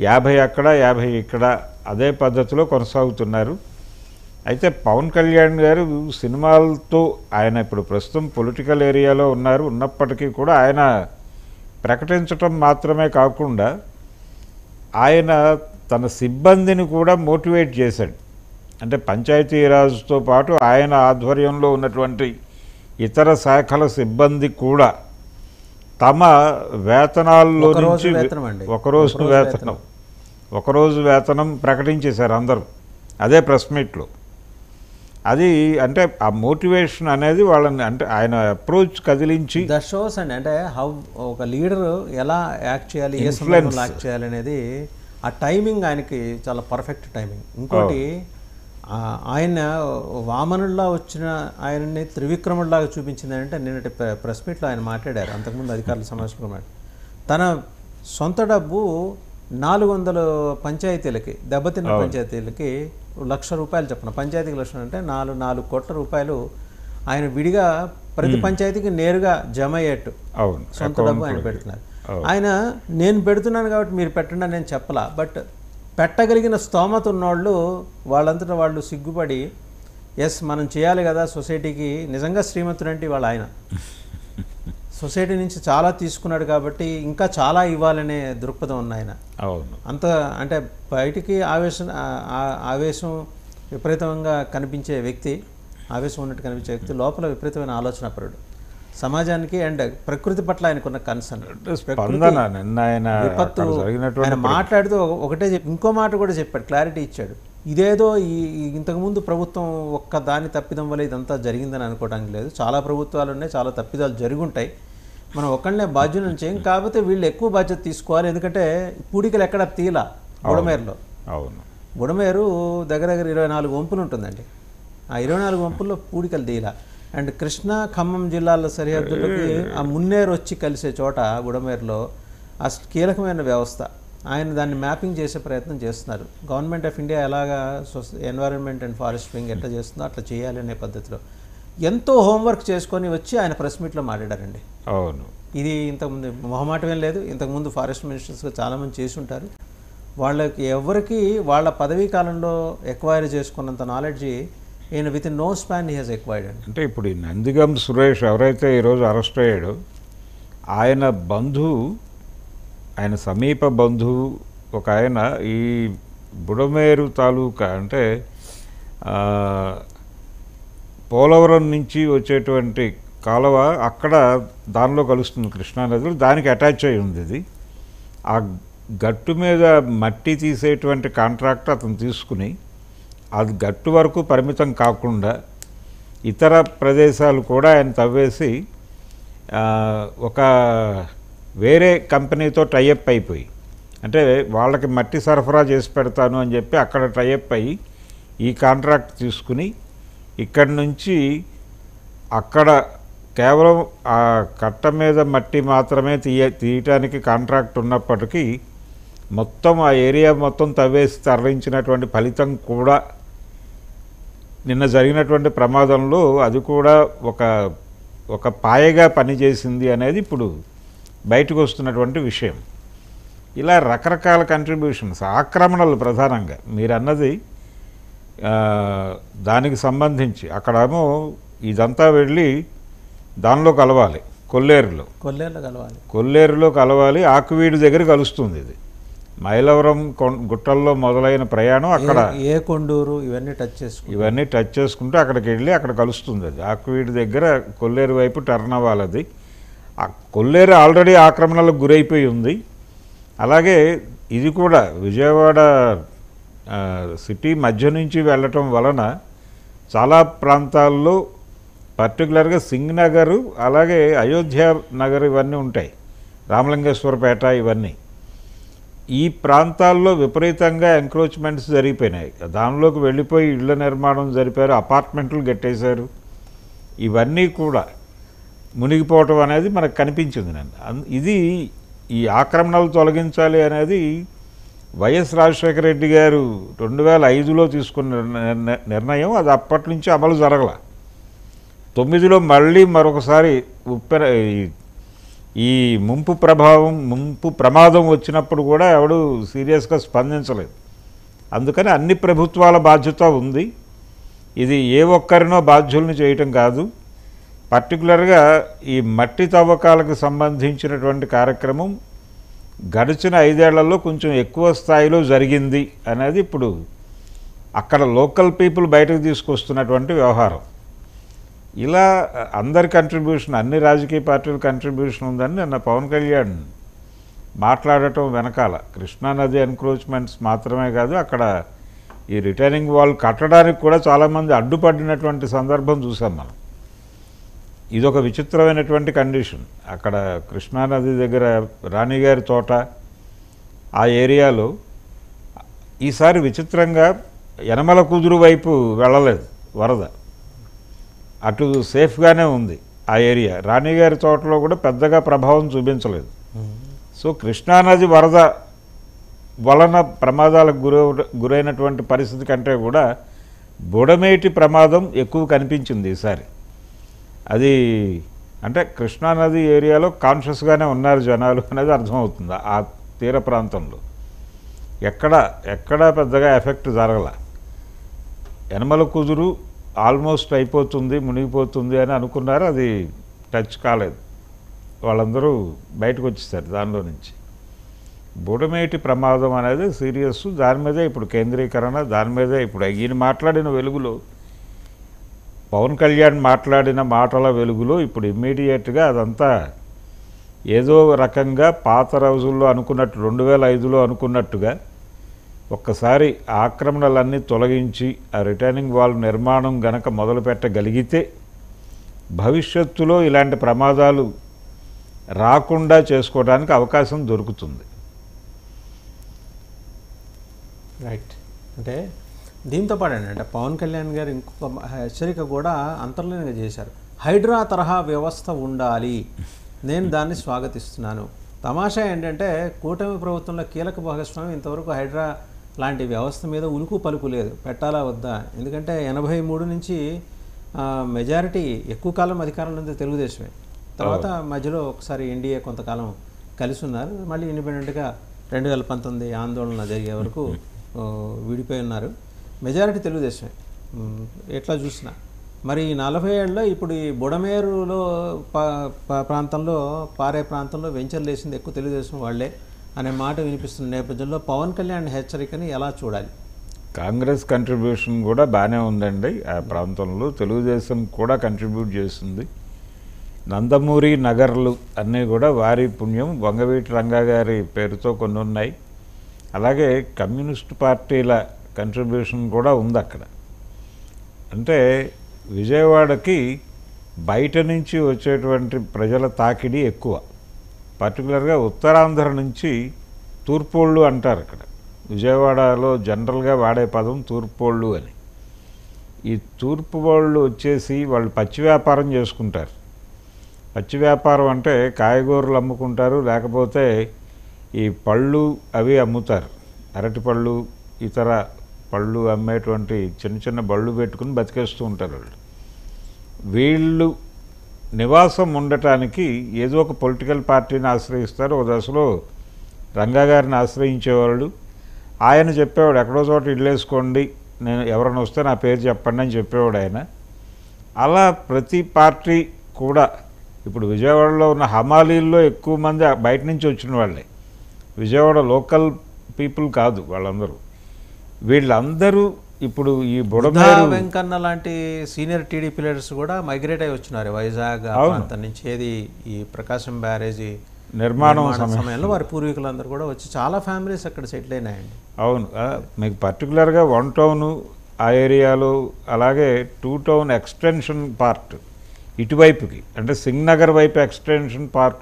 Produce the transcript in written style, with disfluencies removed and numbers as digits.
50 అక్కడ 50 ఇక్కడ అదే పద్ధతిలో కొనసాగుతున్నారు. అయితే పవన్ కళ్యాణ్ గారు సినిమాలతో ఆయన ఇప్పుడు ప్రస్తుతం పొలిటికల్ ఏరియాలో ఉన్నప్పటికీ కూడా ఆయన ప్రకటించటం మాత్రమే కాకుండా ఆయన తన సిబ్బందిని కూడా మోటివేట్ చేశాడు. అంటే పంచాయతీరాజ్తో పాటు ఆయన ఆధ్వర్యంలో ఉన్నటువంటి ఇతర శాఖల సిబ్బంది కూడా తమ వేతనాల్లో నుంచి ఒకరోజు వేతనం ప్రకటించేశారు అందరూ అదే ప్రెస్ మీట్లో. అది అంటే ఆ మోటివేషన్ అనేది వాళ్ళని అంటే ఆయన అప్రోచ్ కదిలించి దట్ షోస్ అండి. అంటే హౌ ఒక లీడర్ ఎలా యాక్ట్ చేయాలి, ఏ సమయంలో యాక్ట్ చేయాలి అనేది ఆ టైమింగ్ ఆయనకి చాలా పర్ఫెక్ట్ టైమింగ్. ఇంకోటి ఆయన వామనుల్లా వచ్చిన ఆయనని త్రివిక్రముడిలాగా చూపించింది అంటే నిన్నటి ప్రెస్ మీట్లో ఆయన మాట్లాడారు. అంతకుముందు అధికారుల సమావేశంలో తన సొంత డబ్బు 400 పంచాయతీలకి దెబ్బతిన్న పంచాయతీలకి ₹1,00,000 చెప్పిన పంచాయతీకి లక్షలు అంటే 4 కోట్ల రూపాయలు ఆయన విడిగా ప్రతి పంచాయతీకి నేరుగా జమ అయ్యేట్టు సొంత డబ్బు ఆయన పెడుతున్నారు. ఆయన నేను పెడుతున్నాను కాబట్టి మీరు పెట్టండి అని నేను చెప్పలా, బట్ పెట్టగలిగిన స్తోమత ఉన్నవాళ్ళు వాళ్ళంతటా వాళ్ళు సిగ్గుపడి ఎస్ మనం చేయాలి కదా సొసైటీకి. నిజంగా శ్రీమంతుడంటే వాళ్ళు ఆయన సొసైటీ నుంచి చాలా తీసుకున్నాడు కాబట్టి ఇంకా చాలా ఇవ్వాలనే దృక్పథం ఉంది ఆయన. అంత అంటే బయటికి ఆవేశం విపరీతంగా కనిపించే వ్యక్తి, ఆవేశం ఉన్నట్టు కనిపించే వ్యక్తి, లోపల విపరీతమైన ఆలోచనాపరుడు. సమాజానికి అండ్ ప్రకృతి పట్ల ఆయనకున్న కన్సర్న్, విపత్తు ఆయన మాట్లాడుతూ ఒకటే ఇంకో మాట కూడా చెప్పాడు, క్లారిటీ ఇచ్చాడు. ఇదేదో ఇంతకుముందు ప్రభుత్వం ఒక్క దాని తప్పిదం వల్ల ఇదంతా జరిగిందని అనుకోవడానికి లేదు. చాలా ప్రభుత్వాలు ఉన్నాయి, చాలా తప్పిదాలు జరుగుంటాయి. మనం ఒక్కళ్ళనే బాధ్యులను చేయం, కాకపోతే వీళ్ళు ఎక్కువ బాధ్యత తీసుకోవాలి. ఎందుకంటే పూడికలు ఎక్కడ తీలా బుడమేరులో. బుడమేరు దగ్గర 24 వంపులు ఉంటుందండి. ఆ 24 వంపుల్లో పూడికలు తీలా. అండ్ కృష్ణా ఖమ్మం జిల్లాల సరిహద్దులకి ఆ మున్నేరు వచ్చి కలిసే చోట బుడమేరులో అసలు కీలకమైన వ్యవస్థ. ఆయన దాన్ని మ్యాపింగ్ చేసే ప్రయత్నం చేస్తున్నారు. గవర్నమెంట్ ఆఫ్ ఇండియా ఎలాగా ఎన్వైరన్మెంట్ అండ్ ఫారెస్ట్ వింగ్ ఎట్లా చేస్తుందో అట్లా చేయాలి అనే పద్ధతిలో ఎంతో హోంవర్క్ చేసుకొని వచ్చి ఆయన ప్రెస్ మీట్లో మాట్లాడారండి. అవును, ఇది ఇంతకుముందు మొహమాటమేం లేదు. ఇంతకుముందు ఫారెస్ట్ మినిస్టర్స్గా చాలామంది చేసి ఉంటారు. వాళ్ళకి ఎవరికి వాళ్ళ పదవీ కాలంలో ఎక్వైర్ చేసుకున్నంత నాలెడ్జి ఈయన within no span he has acquired అండి. అంటే ఇప్పుడు ఈ నందిగం సురేష్ ఎవరైతే ఈరోజు అరెస్ట్ అయ్యాడో ఆయన బంధువు, ఆయన సమీప బంధువు ఒక ఆయన ఈ బుడమేరు తాలూకా అంటే పోలవరం నుంచి వచ్చేటువంటి కాలువ అక్కడ దానిలో కలుస్తుంది కృష్ణానదిలో, దానికి అటాచ్ అయి ఉంది. ఇది ఆ గట్టు మీద మట్టి తీసేటువంటి కాంట్రాక్ట్ అతను తీసుకుని అది గట్టు వరకు పరిమితం కాకుండా ఇతర ప్రదేశాలు కూడా ఆయన తవ్వేసి ఒక వేరే కంపెనీతో టైఅప్ అయిపోయి, అంటే వాళ్ళకి మట్టి సరఫరా చేసి పెడతాను అని చెప్పి అక్కడ టైఅప్ అయ్యి ఈ కాంట్రాక్ట్ తీసుకుని ఇక్కడి నుంచి అక్కడ కేవలం ఆ కట్ట మీద మట్టి మాత్రమే తీయటానికి కాంట్రాక్ట్ ఉన్నప్పటికీ మొత్తం ఆ ఏరియా మొత్తం తవ్వేసి తరలించినటువంటి ఫలితం కూడా నిన్న జరిగినటువంటి ప్రమాదంలో అది కూడా ఒక పాయగా పనిచేసింది అనేది ఇప్పుడు బయటకు వస్తున్నటువంటి విషయం. ఇలా రకరకాల కంట్రిబ్యూషన్స్, ఆక్రమణలు ప్రధానంగా మీరు అన్నది దానికి సంబంధించి అక్కడేమో ఇదంతా వెళ్ళి దానిలో కలవాలి, కొల్లేరులో కలవాలి, ఆకువీడు దగ్గర కలుస్తుంది. ఇది మైలవరం గుట్టల్లో మొదలైన ప్రయాణం అక్కడ కొండూరు ఇవన్నీ టచ్ చేసుకుంటూ అక్కడికి వెళ్ళి అక్కడ కలుస్తుంది. అది ఆకువీడు దగ్గర కొల్లేరు వైపు టర్న్ అవ్వాలి. అది ఆ కొల్లేరు ఆల్రెడీ ఆక్రమణలకు గురైపోయి ఉంది. అలాగే ఇది కూడా విజయవాడ సిటీ మధ్య నుంచి వెళ్ళటం వలన చాలా ప్రాంతాల్లో పర్టికులర్గా సింగ్ నగరు, అలాగే అయోధ్య నగర్ ఇవన్నీ ఉంటాయి, రామలింగేశ్వరపేట ఇవన్నీ. ఈ ప్రాంతాల్లో విపరీతంగా ఎంక్రోచ్మెంట్స్ జరిగిపోయినాయి. దానిలోకి వెళ్ళిపోయి ఇళ్ల నిర్మాణం జరిపారు, అపార్ట్మెంట్లు కట్టేశారు. ఇవన్నీ కూడా మునిగిపోవటం అనేది మనకు కనిపించింది. ఇది ఈ ఆక్రమణలు తొలగించాలి అనేది వైఎస్ రాజశేఖర రెడ్డి గారు 2005లో తీసుకున్న నిర్ణయం. అది అప్పటి నుంచి అమలు జరగల. 9లో మళ్ళీ మరొకసారి ఈ ముంపు ప్రమాదం వచ్చినప్పుడు కూడా ఎవడు సీరియస్గా స్పందించలేదు. అందుకని అన్ని ప్రభుత్వాల బాధ్యత ఉంది. ఇది ఏ ఒక్కరినో బాధ్యుల్ని చేయటం కాదు. పర్టికులర్గా ఈ మట్టి తవ్వకాలకు సంబంధించినటువంటి కార్యక్రమం గడిచిన 5 ఏళ్లలో కొంచెం ఎక్కువ స్థాయిలో జరిగింది అనేది ఇప్పుడు అక్కడ లోకల్ పీపుల్ బయటకు తీసుకొస్తున్నటువంటి వ్యవహారం. ఇలా అందరి కంట్రిబ్యూషన్, అన్ని రాజకీయ పార్టీల కంట్రిబ్యూషన్ ఉందని నిన్న పవన్ కళ్యాణ్ మాట్లాడటం వెనకాల కృష్ణానది ఎన్క్రోచ్మెంట్స్ మాత్రమే కాదు, అక్కడ ఈ రిటైనింగ్ వాల్ కట్టడానికి కూడా చాలామంది అడ్డుపడినటువంటి సందర్భం చూసాం మనం. ఇదొక విచిత్రమైనటువంటి కండిషన్. అక్కడ కృష్ణానది దగ్గర రాణిగారి తోట ఆ ఏరియాలో ఈసారి విచిత్రంగా యనమల కుదురు వైపు వెళ్ళలేదు వరద, అటు సేఫ్గానే ఉంది ఆ ఏరియా. రాణిగారి తోటలో కూడా పెద్దగా ప్రభావం చూపించలేదు. సో కృష్ణానది వరద వలన ప్రమాదాలకు గురైనటువంటి పరిస్థితి కంటే కూడా బుడమేటి ప్రమాదం ఎక్కువ కనిపించింది ఈసారి. అది అంటే కృష్ణానది ఏరియాలో కాన్షియస్గానే ఉన్నారు జనాలు అనేది అర్థమవుతుంది. ఆ తీర ప్రాంతంలో ఎక్కడ పెద్దగా ఎఫెక్ట్ జరగల. యనమల కుదురు ఆల్మోస్ట్ అయిపోతుంది, మునిగిపోతుంది అని అనుకున్నారు. అది టచ్ కాలేదు, వాళ్ళందరూ బయటకు వచ్చేసారు దానిలో నుంచి. బుడమేటి ప్రమాదం అనేది సీరియస్. దాని మీదే ఇప్పుడు కేంద్రీకరణ, దాని మీదే ఇప్పుడు ఈయన మాట్లాడిన వెలుగులో, పవన్ కళ్యాణ్ మాట్లాడిన మాటల వెలుగులో ఇప్పుడు ఇమ్మీడియట్గా అదంతా ఏదో రకంగా పాత రోజుల్లో అనుకున్నట్టు 2005లో అనుకున్నట్టుగా ఒక్కసారి ఆక్రమణలన్నీ తొలగించి ఆ రిటైనింగ్ వాల్ నిర్మాణం గనక మొదలు పెట్టగలిగితే భవిష్యత్తులో ఇలాంటి ప్రమాదాలు రాకుండా చేసుకోవడానికి అవకాశం దొరుకుతుంది. రైట్. అంటే దీంతో పాటేనంటే పవన్ కళ్యాణ్ గారు ఇంకొక హెచ్చరిక కూడా అంతర్లీనంగా చేశారు. హైడ్రా తరహా వ్యవస్థ ఉండాలి, నేను దాన్ని స్వాగతిస్తున్నాను. తమాషా ఏంటంటే కూటమి ప్రభుత్వంలో కీలక భాగస్వామి ఇంతవరకు హైడ్రా లాంటి వ్యవస్థ మీద ఉలుకు పలుకు లేదు, పెట్టాలా వద్దా. ఎందుకంటే 83 నుంచి మెజారిటీ ఎక్కువ కాలం అధికారంలో ఉంది తెలుగుదేశమే. తర్వాత మధ్యలో ఒకసారి ఎన్డీఏ కొంతకాలం కలిసి ఉన్నారు, మళ్ళీ ఇండిపెండెంట్గా 2019 ఆందోళన జరిగే వరకు విడిపోయి ఉన్నారు. మెజారిటీ తెలుగుదేశమే ఎట్లా చూసినా. మరి 40 ఏళ్ళలో ఇప్పుడు ఈ బుడమేరులో ప్రాంతంలో పారే ప్రాంతంలో వెంచర్లు వేసింది ఎక్కువ తెలుగుదేశం వాళ్ళే అనే మాట వినిపిస్తున్న నేపథ్యంలో పవన్ కళ్యాణ్ హెచ్చరికని ఎలా చూడాలి? కాంగ్రెస్ కంట్రిబ్యూషన్ కూడా బాగానే ఉందండి. ఆ ప్రాంతంలో తెలుగుదేశం కూడా కంట్రిబ్యూట్ చేస్తుంది. నందమూరి నగర్లు అన్నీ కూడా వారి పుణ్యం. వంగవీటి రంగా గారి పేరుతో కొన్ని ఉన్నాయి. అలాగే కమ్యూనిస్ట్ పార్టీల కంట్రిబ్యూషన్ కూడా ఉంది అక్కడ. అంటే విజయవాడకి బయట నుంచి వచ్చేటువంటి ప్రజల తాకిడి ఎక్కువ. పర్టికులర్గా ఉత్తరాంధ్ర నుంచి తూర్పోళ్ళు అంటారు అక్కడ. విజయవాడలో జనరల్గా వాడే పదం తూర్పోళ్ళు అని. ఈ తూర్పు వాళ్ళు వచ్చేసి వాళ్ళు పచ్చి వ్యాపారం చేసుకుంటారు. పచ్చి వ్యాపారం అంటే కాయగూరలు అమ్ముకుంటారు, లేకపోతే ఈ పళ్ళు అవి అమ్ముతారు. అరటిపళ్ళు, ఇతర పళ్ళు అమ్మేటువంటి చిన్న చిన్న బళ్ళు పెట్టుకుని బతికేస్తూ ఉంటారు వాళ్ళు. వీళ్ళు నివాసం ఉండటానికి ఏదో ఒక పొలిటికల్ పార్టీని ఆశ్రయిస్తారు. ఒక దశలో రంగా గారిని ఆశ్రయించేవాళ్ళు. ఆయన చెప్పేవాడు, ఎక్కడో చోట ఇల్లు వేసుకోండి, నేను ఎవరైనా వస్తే నా పేరు చెప్పండి అని చెప్పేవాడు ఆయన. అలా ప్రతి పార్టీ కూడా ఇప్పుడు విజయవాడలో ఉన్న హమాలీల్లో ఎక్కువ మంది బయట నుంచి వచ్చిన వాళ్ళే, విజయవాడ లోకల్ పీపుల్ కాదు వాళ్ళందరూ. వీళ్ళందరూ ఇప్పుడు ఈ బుడమేరు వెంకన్న లాంటి సీనియర్ టీడీపీ లీడర్స్ కూడా మైగ్రేట్ అయి వచ్చినారు వైజాగ్ ప్రాంతం నుంచి. ఏది ఈ ప్రకాశం బ్యారేజీ నిర్మాణం సమయంలో వారి పూర్వీకులందరూ కూడా వచ్చి చాలా ఫ్యామిలీస్ అక్కడ సెటిల్ అయినాయండి. అవును. మీకు పర్టికులర్గా 1 టౌన్ ఆ ఏరియాలో, అలాగే 2 టౌన్ ఎక్స్టెన్షన్ పార్ట్ ఇటువైపుకి, అంటే సింగ్ నగర్ వైపు ఎక్స్టెన్షన్ పార్క్